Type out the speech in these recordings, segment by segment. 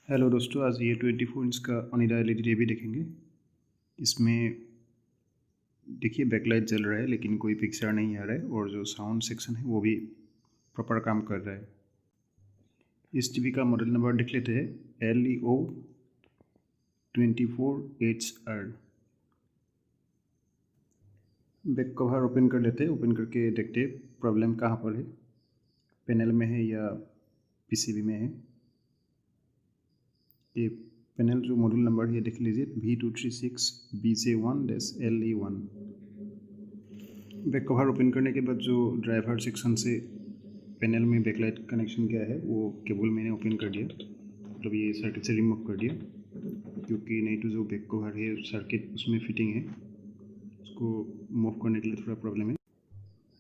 Hello दोस्तों, आज ये 24 इंच का ओनिडा एलईडी टीवी देखेंगे। इसमें देखिए बैकलाइट जल रहा है लेकिन कोई पिक्चर नहीं आ रहा है और जो साउंड सेक्शन है वो भी प्रॉपर काम कर रहा है। इस टीवी का मॉडल नंबर देख लेते हैं, LEO24HR। बैक कवर ओपन कर लेते हैं। ओपन करके देखते हैं प्रॉब्लम कहाँ पर है, पैनल में है या पीसीबी में है। ये पैनल जो मॉड्यूल नंबर है देख लीजिए, V236BJ1-LE1। बैक कवर ओपन करने के बाद जो ड्राइवर सेक्शन से पैनल में बैकलाइट कनेक्शन किया है वो केबल मैंने ओपन कर दिया, मतलब ये सर्किट से रिमूव कर दिया, क्योंकि नहीं तो जो बैक कवर है सर्किट उसमें फिटिंग है, उसको मूव करने के लिए थोड़ा प्रॉब्लम है।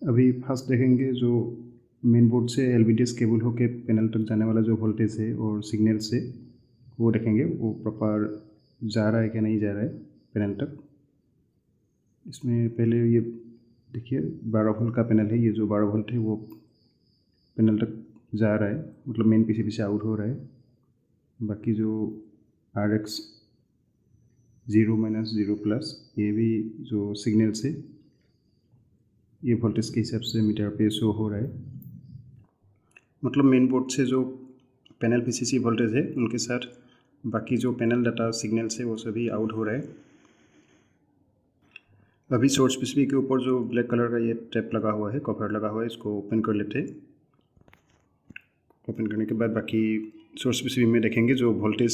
अभी फर्स्ट देखेंगे जो मेन बोर्ड से LVDS केबल होके पैनल तक जाने वाला जो वोल्टेज है और सिग्नल से वो देखेंगे वो प्रॉपर जा रहा है क्या नहीं जा रहा है पैनल तक। इसमें पहले ये देखिए 12 वोल्ट का पैनल है, ये जो 12 वोल्ट है वो पैनल तक जा रहा है, मतलब मेन पीसीबी से आउट हो रहा है। बाकी जो RX 0-0+ ये भी जो सिग्नल से ये वोल्टेज के हिसाब से मीटर पे शो हो रहा है, मतलब मेन बोर्ड से जो पैनल पीसीसी वोल्टेज है उनके साथ बाकी जो पैनल डाटा सिग्नल से वो सभी आउट हो रहा है। अभी सोर्स पीसीबी के ऊपर जो ब्लैक कलर का ये टैप लगा हुआ है, कवर लगा हुआ है, इसको ओपन कर लेते हैं। ओपन करने के बाद बाकी सोर्स पीसीबी में देखेंगे जो वोल्टेज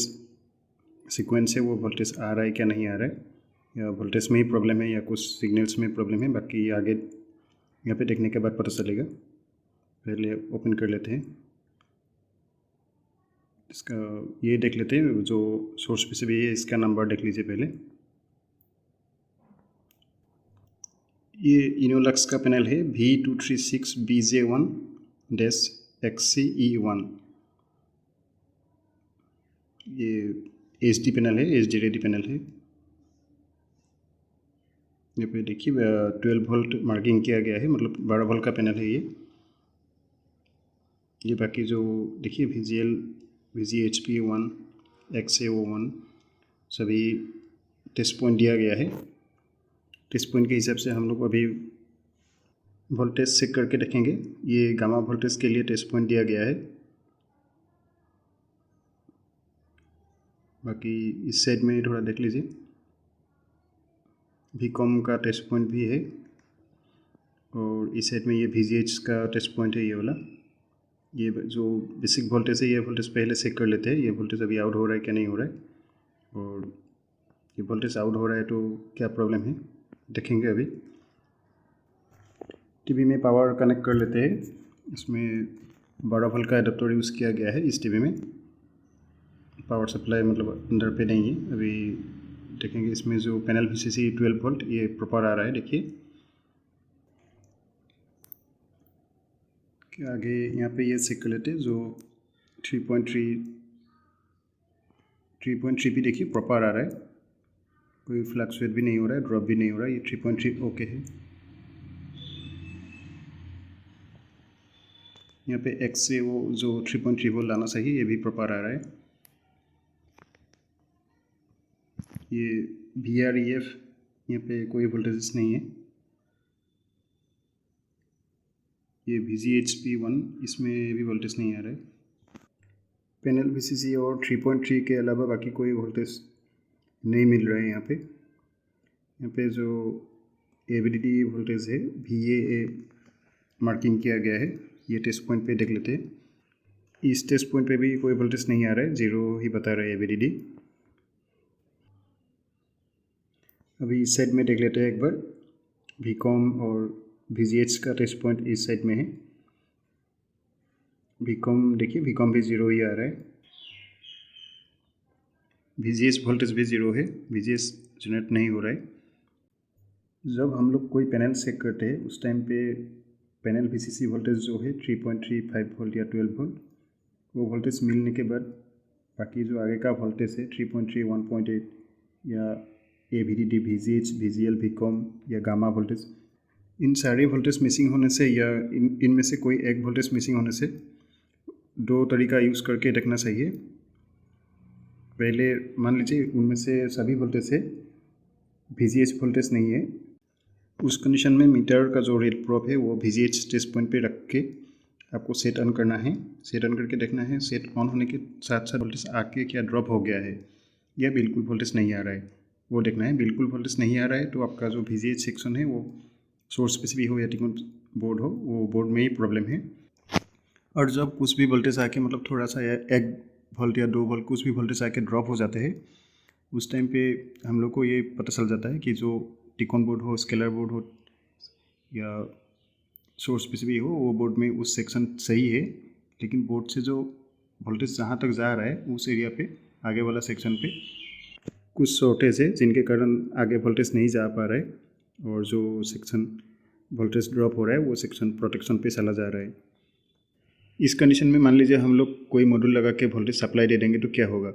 सीक्वेंस है वो वोल्टेज आ रहा है क्या नहीं आ रहा है, या वोल्टेज में ही प्रॉब्लम है या कुछ सिग्नल्स में प्रॉब्लम है। बाकी आगे यहाँ पे देखने के बाद पता चलेगा। पहले ओपन कर लेते हैं इसका, ये देख लेते हैं जो सोर्स पीसीबी है इसका नंबर देख लीजिए पहले। ये इनोलक्स का पैनल है V236BJ1-XCE1। ये HD पैनल है, HD रेडी पैनल है। यहाँ पे देखिए 12 वोल्ट मार्किंग किया गया है, मतलब 12 वोल्ट का पैनल है ये बाकी जो देखिए VGL, VGHP1, XAO1 सभी टेस्ट पॉइंट दिया गया है। टेस्ट पॉइंट के हिसाब से हम लोग अभी वोल्टेज चेक करके देखेंगे। ये गामा वोल्टेज के लिए टेस्ट पॉइंट दिया गया है। बाकी इस साइड में थोड़ा देख लीजिए, VCOM का टेस्ट पॉइंट भी है, और इस साइड में ये VGH का टेस्ट पॉइंट है, ये वाला। ये जो बेसिक वोल्टेज है ये वोल्टेज पहले चेक कर लेते हैं, ये वोल्टेज अभी आउट हो रहा है क्या नहीं हो रहा है, और ये वोल्टेज आउट हो रहा है तो क्या प्रॉब्लम है देखेंगे। अभी टीवी में पावर कनेक्ट कर लेते हैं। इसमें 12 वोल्ट का एडाप्टर यूज़ किया गया है इस टीवी में। पावर सप्लाई मतलब अंदर पे नहीं है। अभी देखेंगे इसमें जो पैनल VCC 12 वोल्ट ये प्रॉपर आ रहा है, देखिए। आगे यहाँ पे ये चेक कर लेते हैं जो 3.3 भी देखिए प्रॉपर आ रहा है, कोई फ्लक्चुएट भी नहीं हो रहा है, ड्रॉप भी नहीं हो रहा है, ये 3.3 ओके है। यहाँ पे X से वो जो 3.3 वोल्ट लाना चाहिए ये भी प्रॉपर आ रहा है। ये VREF यहाँ पे कोई वोल्टेजेस नहीं है। ये VGHP1 इसमें भी वोल्टेज नहीं आ रहा है। पैनल VCC और 3.3 के अलावा बाकी कोई वोल्टेज नहीं मिल रहा है। यहाँ पे जो AVDD वोल्टेज है VAA मार्किंग किया गया है, ये टेस्ट पॉइंट पे देख लेते हैं। इस टेस्ट पॉइंट पे भी कोई वोल्टेज नहीं आ रहा है, 0 ही बता रहा है AVDD। अभी इस साइड में देख लेते हैं एक बार, VCOM और VGH का टेस्ट पॉइंट इस साइड में है। VCOM देखिए, VCOM भी 0 ही आ रहा है। VGH वोल्टेज भी 0 है, VGH जनरेट नहीं हो रहा है। जब हम लोग कोई पैनल चेक करते हैं उस टाइम पे पैनल VCC वोल्टेज जो है 3.35 वोल्ट या 12 वोल्ट, वो वोल्टेज मिलने के बाद बाकी जो आगे का वोल्टेज है 3.3, 1.8 या AVDD, VGH, VGL, VCOM या गामा वोल्टेज, इन सारे वोल्टेज मिसिंग होने से या इनमें से कोई एक वोल्टेज मिसिंग होने से दो तरीका यूज़ करके देखना चाहिए। पहले मान लीजिए उनमें से सभी वोल्टेज से VGH वोल्टेज नहीं है, उस कंडीशन में मीटर का जो रेड प्रोब है वो VGH टेस्ट पॉइंट पे रख के आपको सेट ऑन करना है। सेट ऑन करके देखना है सेट ऑन होने के साथ साथ वोल्टेज आके क्या ड्रॉप हो गया है या बिल्कुल वोल्टेज नहीं आ रहा है, वो देखना है। बिल्कुल वोल्टेज नहीं आ रहा है तो आपका जो VGH सेक्शन है वो सोर्स स्पेसिफिक हो या टिकन बोर्ड हो, वो बोर्ड में ही प्रॉब्लम है। और जब कुछ भी वोल्टेज आके मतलब थोड़ा सा 1 वोल्ट या 2 वोल्ट कुछ भी वोल्टेज आके ड्रॉप हो जाते हैं, उस टाइम पे हम लोग को ये पता चल जाता है कि जो टिकॉन बोर्ड हो, स्केलर बोर्ड हो या सोर्स स्पेसिफिक हो, वो बोर्ड में उस सेक्शन सही है, लेकिन बोर्ड से जो वोल्टेज जहाँ तक जा रहा है उस एरिया पे आगे वाला सेक्शन पे कुछ शॉर्टेज है जिनके कारण आगे वोल्टेज नहीं जा पा रहा है और जो सेक्शन वोल्टेज ड्रॉप हो रहा है वो सेक्शन प्रोटेक्शन पे चला जा रहा है। इस कंडीशन में मान लीजिए हम लोग कोई मॉड्यूल लगा के वोल्टेज सप्लाई दे देंगे तो क्या होगा,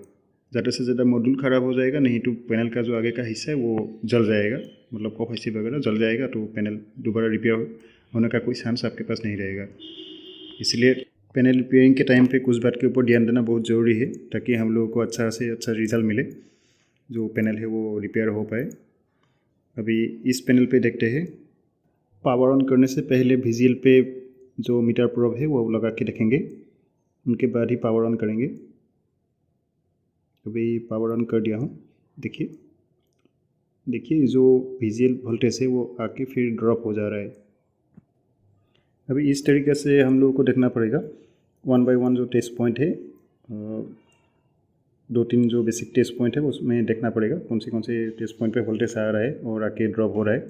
ज़्यादा से ज़्यादा मॉड्यूल ख़राब हो जाएगा, नहीं तो पैनल का जो आगे का हिस्सा है वो जल जाएगा, मतलब कॉफ हिस्से वगैरह जल जाएगा, तो पैनल दोबारा रिपेयर होने का कोई चांस आपके पास नहीं रहेगा। इसलिए पैनल रिपेयरिंग के टाइम पे कुछ बात के ऊपर ध्यान देना बहुत ज़रूरी है ताकि हम लोगों को अच्छा से अच्छा रिजल्ट मिले, जो पैनल है वो रिपेयर हो पाए। अभी इस पैनल पे देखते हैं। पावर ऑन करने से पहले VGL पे जो मीटर प्रोब है वो लगा के देखेंगे, उनके बाद ही पावर ऑन करेंगे। अभी पावर ऑन कर दिया हूँ, देखिए जो VGL वोल्टेज है वो आके फिर ड्रॉप हो जा रहा है। अभी इस तरीके से हम लोगों को देखना पड़ेगा 1 बाय 1 जो टेस्ट पॉइंट है, 2-3 जो बेसिक टेस्ट पॉइंट है उसमें देखना पड़ेगा कौन से टेस्ट पॉइंट पे वोल्टेज आ रहा है और आके ड्रॉप हो रहा है,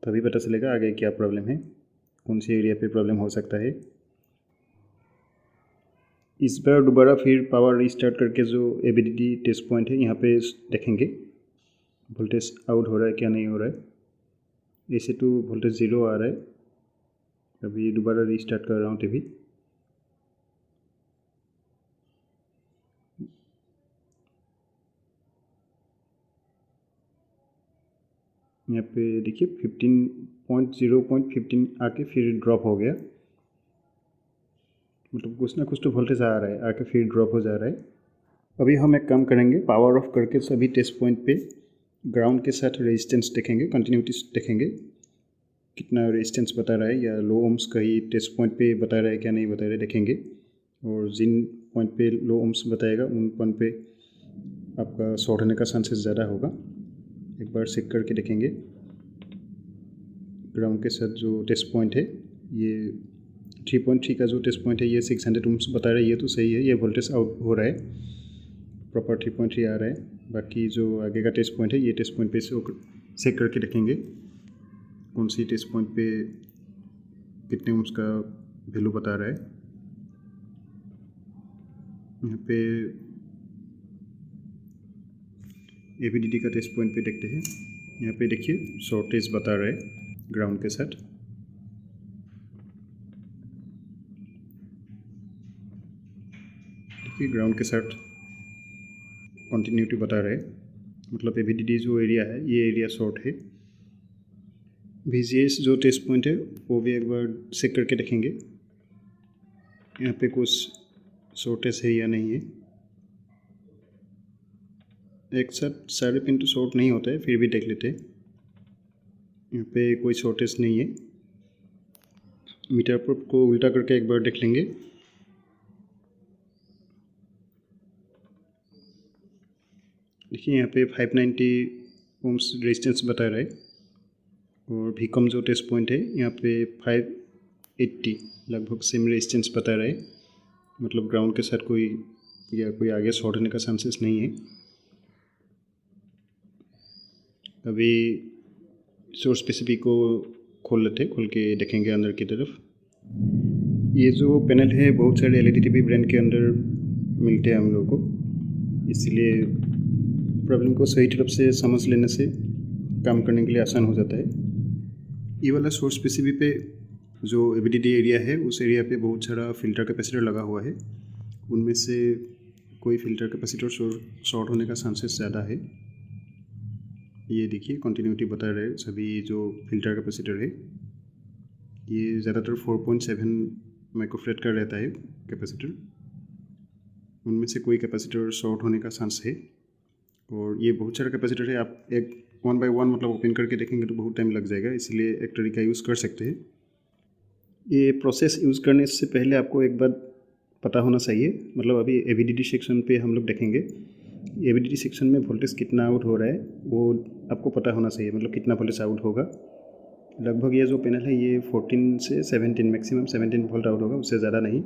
तभी पता चलेगा आगे क्या प्रॉब्लम है, कौन से एरिया पे प्रॉब्लम हो सकता है। इस बार दोबारा फिर पावर रीस्टार्ट करके जो ABDD टेस्ट पॉइंट है यहाँ पे देखेंगे वोल्टेज आउट हो रहा है क्या नहीं हो रहा है। ऐसे तो वोल्टेज 0 आ रहा है। अभी दोबारा रीस्टार्ट कर रहा हूँ टीवी। यहाँ पे देखिए 15.0.15 आके फिर ड्रॉप हो गया, मतलब कुछ ना कुछ तो वोल्टेज आ रहा है आके फिर ड्रॉप हो जा रहा है। अभी हम एक काम करेंगे, पावर ऑफ करके सभी टेस्ट पॉइंट पे ग्राउंड के साथ रेजिस्टेंस देखेंगे, कंटिन्यूटी देखेंगे कितना रेजिस्टेंस बता रहा है, या लो ओम्स का ही टेस्ट पॉइंट पे बता रहा है क्या नहीं बता रहा है देखेंगे। और जिन पॉइंट पे लो ओम्स बताएगा उन पॉइंट पे आपका शॉर्ट होने का चांसेस ज़्यादा होगा। एक बार चेक करके देखेंगे। ग्राउंड के साथ जो टेस्ट पॉइंट है ये 3.3 का जो टेस्ट पॉइंट है ये 600 ओम्स बता रहा है, ये तो सही है, ये वोल्टेज आउट हो रहा है, प्रॉपर 3.3 आ रहा है। बाकी जो आगे का टेस्ट पॉइंट है ये टेस्ट पॉइंट पे चेक करके देखेंगे कौन सी टेस्ट पॉइंट पे कितने ओम्स का वैल्यू बता रहा है। यहाँ पे ABDD का टेस्ट पॉइंट पे देखते हैं। यहाँ पे देखिए शॉर्टेज बता रहा है ग्राउंड के साथ। देखिए ग्राउंड के साथ कंटिन्यूटी बता रहा है, मतलब ABDD जो एरिया है ये एरिया शॉर्ट है। VGS जो टेस्ट पॉइंट है वो भी एक बार चेक करके देखेंगे यहाँ पे कुछ शॉर्टेज है या नहीं है। एक साथ सारे पिन तो शॉर्ट नहीं होता है, फिर भी देख लेते हैं। यहाँ पे कोई शॉर्टेज नहीं है। मीटर प्रोब को उल्टा करके एक बार देख लेंगे। देखिए यहाँ पे 590 ओम्स रेजिस्टेंस बता रहा है और भी कम जो टेस्ट पॉइंट है यहाँ पे 580 लगभग सेम रेजिस्टेंस बता रहा है, मतलब ग्राउंड के साथ कोई आगे शॉर्ट होने का चांसेस नहीं है। अभी सोर्स स्पेसिफिक को खोल के देखेंगे अंदर की तरफ। ये जो पैनल है बहुत सारे LED TV ब्रांड के अंदर मिलते हैं हम लोग को, इसलिए प्रॉब्लम को सही तरफ से समझ लेने से काम करने के लिए आसान हो जाता है। ये वाला सोर्स स्पेसिफिक पे जो ABDD एरिया है उस एरिया पे बहुत सारा फ़िल्टर कैपेसिटर लगा हुआ है, उनमें से कोई फ़िल्टर कैपेसिटर शॉर्ट होने का चांसेस ज़्यादा है। ये देखिए कंटिन्यूटी बता रहे हैं सभी जो फ़िल्टर कैपेसिटर है, ये ज़्यादातर 4.7 माइक्रोफैराड का रहता है कैपेसिटर। उनमें से कोई कैपेसिटर शॉर्ट होने का चांस है। और ये बहुत सारा कैपेसिटर है, आप एक 1 बाय 1 मतलब ओपन करके देखेंगे तो बहुत टाइम लग जाएगा, इसलिए एक तरीका यूज़ कर सकते हैं। ये प्रोसेस यूज़ करने से पहले आपको एक बात पता होना चाहिए, मतलब अभी AVDD सेक्शन पे हम लोग देखेंगे। AVDD सेक्शन में वोल्टेज कितना आउट हो रहा है वो आपको पता होना चाहिए, मतलब कितना वोल्टेज आउट होगा। लगभग ये जो पैनल है ये 14 से 17 मैक्सिमम 17 वोल्ट आउट होगा, उससे ज़्यादा नहीं।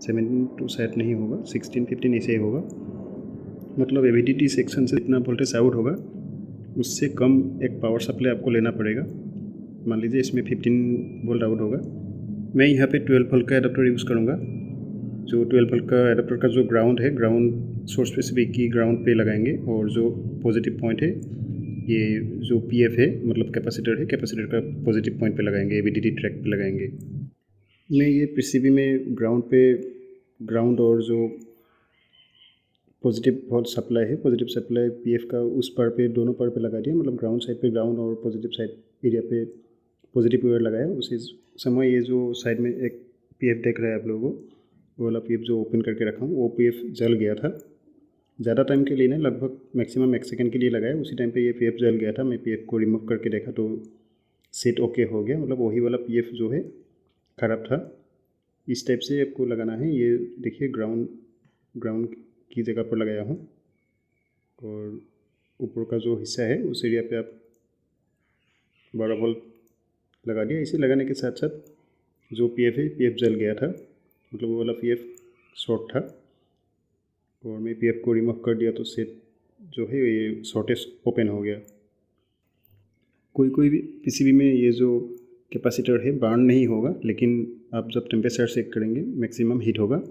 17 तो शायद नहीं होगा, 16-15 ऐसे ही होगा। मतलब AVDD सेक्शन से जितना वोल्टेज आउट होगा उससे कम एक पावर सप्लाई आपको लेना पड़ेगा। मान लीजिए इसमें 15 वोल्ट आउट होगा, मैं यहाँ पे 12 वोल्ट का एडाप्टर यूज़ करूँगा। जो 12 वोल्ट का एडाप्टर का जो ग्राउंड है, ग्राउंड सोर्स स्पेसिफिक की ग्राउंड पे लगाएंगे, और जो पॉजिटिव पॉइंट है ये जो PF है मतलब कैपेसिटर है, कैपेसिटर का पॉजिटिव पॉइंट पे लगाएंगे, AVDD ट्रैक पे लगाएंगे। मैं ये PCB में ग्राउंड और जो पॉजिटिव वोल्ट सप्लाई है, पॉजिटिव सप्लाई PF का उस पार पे दोनों पार पे लगा दिया, मतलब ग्राउंड साइड पे ग्राउंड और पॉजिटिव साइड एरिया पे पॉजिटिव वायर लगाया। उसी समय ये जो साइड में एक PF देख रहा है आप लोगों को, वो वाला PF जो ओपन करके रखा हूँ वो PF जल गया था। ज़्यादा टाइम के लिए नहीं, लगभग मैक्सिमम 1 सेकंड के लिए लगाया, उसी टाइम पे ये PF जल गया था। मैं PF को रिमूव करके देखा तो सेट ओके हो गया, मतलब वही वाला PF जो है ख़राब था। इस टाइप से आपको लगाना है। ये देखिए ग्राउंड की जगह पर लगाया हूँ, और ऊपर का जो हिस्सा है उस एरिया पे आप 12 वोल्ट लगा दिया। इसे लगाने के साथ साथ जो PF है PF जल गया था, मतलब वो वाला PF शॉर्ट था, और मैं PF को रिमूव कर दिया तो सेट जो है ये शॉर्टेज ओपन हो गया। कोई भी PCB में ये जो कैपेसिटर है बर्न नहीं होगा, लेकिन आप जब टेम्परेचर चेक करेंगे मैक्सिमम हीट होगा,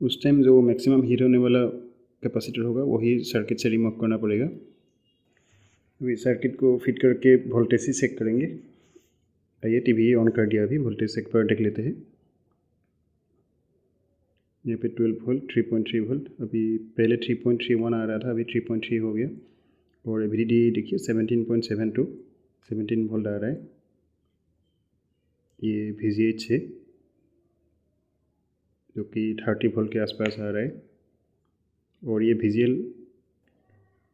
उस टाइम जो मैक्सिमम हीट होने वाला कैपेसिटर होगा वही सर्किट से रिमूव करना पड़ेगा। अभी सर्किट को फिट करके वोल्टेज ही चेक करेंगे। आइए TV ऑन कर दिया, अभी वोल्टेज एक बार देख लेते हैं। यहाँ पे 12 वोल्ट 3.3 वोल्ट, अभी पहले 3.31 आ रहा था, अभी 3.3 हो गया। और AVDD देखिए 17.72 17 वोल्ट आ रहा है। ये VGH है जो कि 30 वोल्ट के आसपास आ रहा है, और ये VGL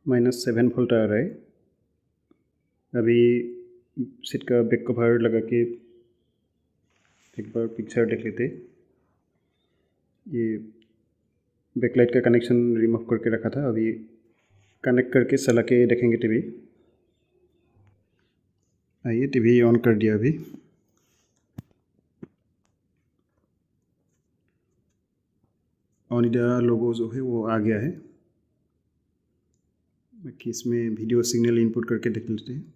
-7 वोल्ट आ रहा है। अभी सीट का बैक कवर लगा के एक बार पिक्चर देख लेते। ये बैकलाइट का कनेक्शन रिमूव करके रखा था, अभी कनेक्ट करके चला के देखेंगे TV। आइए TV ऑन कर दिया, अभी ओनिडा लोगो जो है वो आ गया है। बाकी इसमें वीडियो सिग्नल इनपुट करके देख लेते हैं।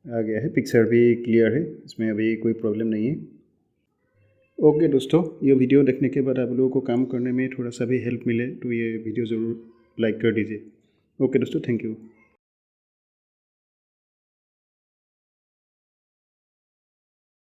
आ गया है, पिक्चर भी क्लियर है, इसमें अभी कोई प्रॉब्लम नहीं है। ओके दोस्तों, ये वीडियो देखने के बाद आप लोगों को काम करने में थोड़ा सा भी हेल्प मिले तो ये वीडियो ज़रूर लाइक कर दीजिए। ओके दोस्तों, थैंक यू।